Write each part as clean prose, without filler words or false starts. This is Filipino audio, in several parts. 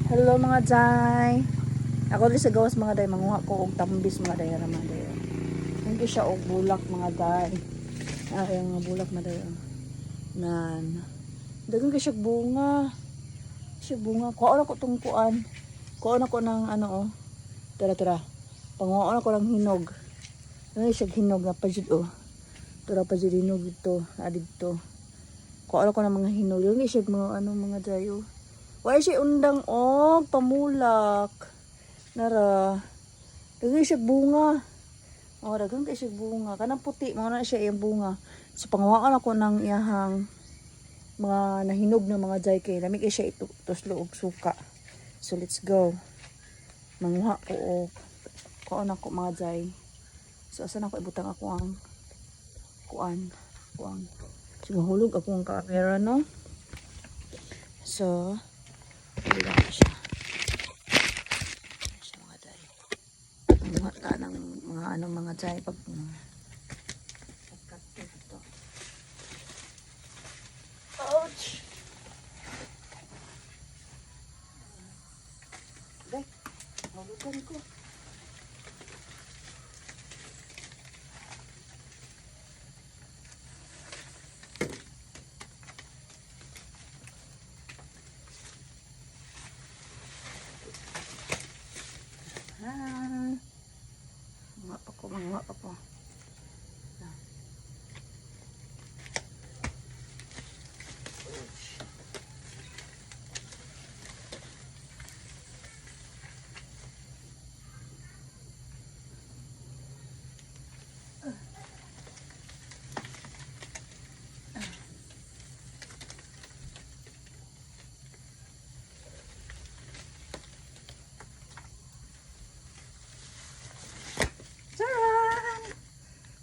Hello mga day. Ako rin sa gawas mga day. Manguha ko og tambis mga day naman day. Hindi siya og bulak mga day. Ay mga bulak mga day. Nan. Dagan ka siya bunga. Siya bunga. Kuha ko tong kuan. Kuha ko ng ano oh. Tara. Panguha ko ng hinog. Ano siya hinog na pa oh. Tara pa hinog ito. Adito. Kuha ko ng mga hinog. Hindi siya mga ano mga day oh. Why siya undang og pamulak. Nara. Dagay siya bunga. Oh, dagang kay siya bunga. Kanang puti, mga na siya yung bunga. So panguhaan ako ng iyahang mga nahinog na mga jay kay lamig siya ito tuslo og suka. So let's go. Manguha ko og kuan ako mga jay. So asa na ko ibutang ako ang kuan. So mahulog ako ang camera no. So wala siya. Siya mga day. Mga ta ng mga ano mga day pag pagkat ito. Ouch! Day, malukan ko. Mga pa po.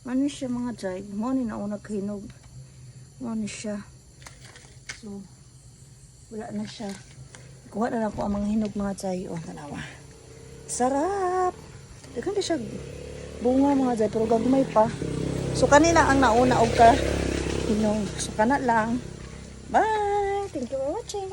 Ano siya mga jay? Mo ni nauna kahinog. Mo ni siya. So, wala na siya. Kuha na ako ang mga hinog mga jay. Oh, tanawa. Sarap! Dagan na siya bunga mga jay. Pero gagumay pa. So, kanina ang nauna og ka hinog. So, kana lang. Bye! Thank you for watching.